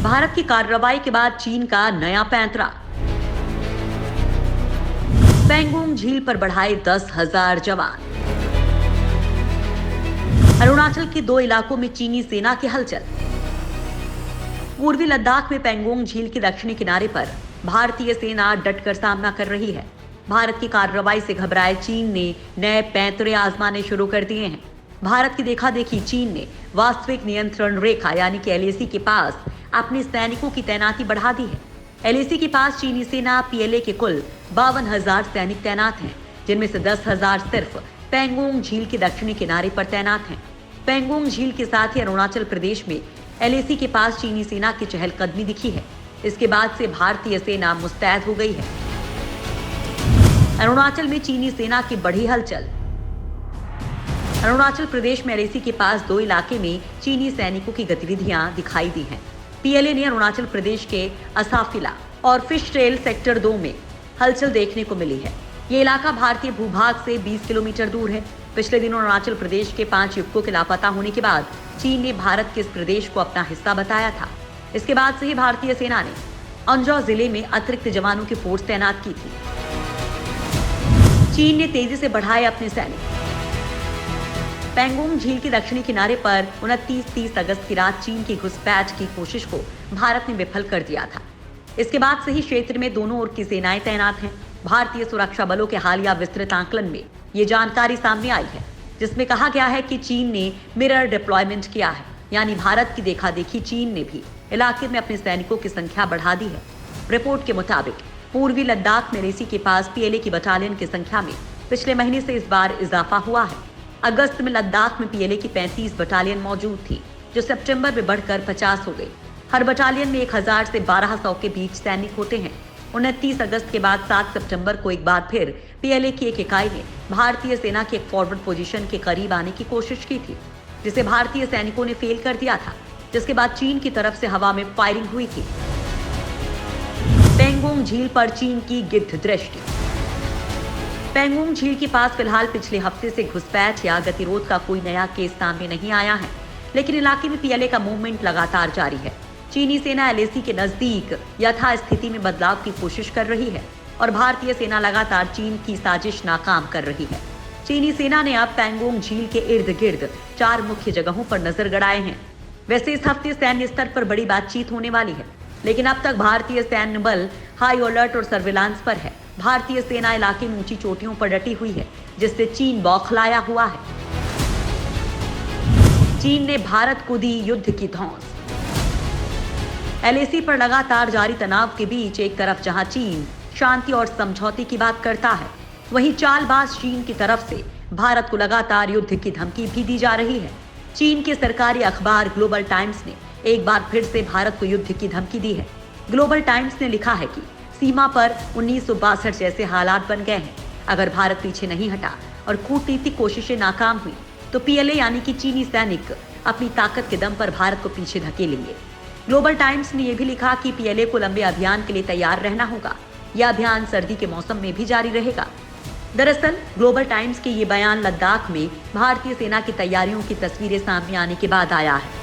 भारत की कार्रवाई के बाद चीन का नया पैंतरा। पेंगोंग झील पर बढ़ाए 10,000 जवान। अरुणाचल के 2 इलाकों में चीनी सेना की हलचल। पूर्वी लद्दाख में पेंगोंग झील के दक्षिणी किनारे पर भारतीय सेना डटकर सामना कर रही है। भारत की कार्रवाई से घबराए चीन ने नए पैंतरे आजमाने शुरू कर दिए हैं। भारत की देखा देखी चीन ने वास्तविक नियंत्रण रेखा यानी कि एलएसी के पास अपने सैनिकों की तैनाती बढ़ा दी है। एलएसी के पास चीनी सेना पीएलए के कुल 52,000 सैनिक तैनात हैं, जिनमें से 10,000 सिर्फ पेंगोंग झील के दक्षिणी किनारे पर तैनात हैं। पेंगोंग झील के साथ ही अरुणाचल प्रदेश में एलएसी के पास चीनी सेना की चहलकदमी दिखी है। इसके बाद से भारतीय सेना मुस्तैद हो गई है। अरुणाचल में चीनी सेना की बढ़ी हलचल। अरुणाचल प्रदेश में एलएसी के पास 2 इलाके में चीनी सैनिकों की गतिविधियां दिखाई दी हैं। पीएलए ने अरुणाचल प्रदेश के असाफिला और फिश ट्रेल सेक्टर 2 में हलचल देखने को मिली है। ये इलाका भारतीय भूभाग से 20 किलोमीटर दूर है। पिछले दिनों अरुणाचल प्रदेश के 5 युवकों के लापता होने के बाद चीन ने भारत के इस प्रदेश को अपना हिस्सा बताया था। इसके बाद से ही भारतीय सेना ने अंजौ जिले में अतिरिक्त जवानों की फोर्स तैनात की थी। चीन ने तेजी से बढ़ाए अपने सैनिक। पेंगोंग झील के दक्षिणी किनारे पर 29-30 अगस्त की रात चीन की घुसपैठ की कोशिश को भारत ने विफल कर दिया था। इसके बाद से ही क्षेत्र में दोनों ओर की सेनाएं तैनात हैं। भारतीय सुरक्षा बलों के हालिया विस्तृत आकलन में ये जानकारी सामने आई है, जिसमें कहा गया है कि चीन ने मिरर डिप्लॉयमेंट किया है, यानी भारत की देखा देखी चीन ने भी इलाके में अपने सैनिकों की संख्या बढ़ा दी है। रिपोर्ट के मुताबिक पूर्वी लद्दाख में एलएसी के पास पीएलए की बटालियन की संख्या में पिछले महीने से इस बार इजाफा हुआ है। अगस्त में लद्दाख में पीएलए की 35 बटालियन मौजूद थी, जो सितंबर में बढ़कर 50 हो गई। हर बटालियन में 1,000 से 1,200 के बीच सैनिक होते हैं। 29 अगस्त के बाद 7 सितंबर को एक बार फिर पीएलए की एक इकाई ने भारतीय सेना की एक फॉरवर्ड पोजीशन के करीब आने की कोशिश की थी, जिसे भारतीय सैनिकों ने फेल कर दिया था, जिसके बाद चीन की तरफ से हवा में फायरिंग हुई थी। पेंगोंग झील पर चीन की गिद्ध दृष्टि। पेंगोंग झील के पास फिलहाल पिछले हफ्ते से घुसपैठ या गतिरोध का कोई नया केस सामने नहीं आया है, लेकिन इलाके में पीएलए का मूवमेंट लगातार जारी है। चीनी सेना एलएसी के नजदीक यथास्थिति में बदलाव की कोशिश कर रही है और भारतीय सेना लगातार चीन की साजिश नाकाम कर रही है। चीनी सेना ने अब पेंगोंग झील के इर्द गिर्द 4 मुख्य जगहों पर नजर गड़ाए हैं। वैसे इस हफ्ते सैन्य स्तर पर बड़ी बातचीत होने वाली है, लेकिन अब तक भारतीय सैन्य बल हाई अलर्ट और सर्विलांस पर है। भारतीय सेना इलाके में ऊंची चोटियों पर डटी हुई है, जिससे चीन बौखलाया हुआ है। चीन ने भारत को दी युद्ध की धौंस। एलएसी पर लगातार जारी तनाव के बीच एक तरफ जहां चीन शांति और समझौते की बात करता है, वहीं चालबाज चीन की तरफ से भारत को लगातार युद्ध की धमकी भी दी जा रही है। चीन के सरकारी अखबार ग्लोबल टाइम्स ने एक बार फिर से भारत को युद्ध की धमकी दी है। ग्लोबल टाइम्स ने लिखा है कि सीमा पर 1962 जैसे हालात बन गए हैं। अगर भारत पीछे नहीं हटा और कूटनीतिक कोशिशें नाकाम हुई तो पीएलए यानी कि चीनी सैनिक अपनी ताकत के दम पर भारत को पीछे धकेलेंगे। ग्लोबल टाइम्स ने यह भी लिखा कि पीएलए को लंबे अभियान के लिए तैयार रहना होगा। यह अभियान सर्दी के मौसम में भी जारी रहेगा। दरअसल ग्लोबल टाइम्स के ये बयान लद्दाख में भारतीय सेना की तैयारियों की तस्वीरें सामने आने के बाद आया है।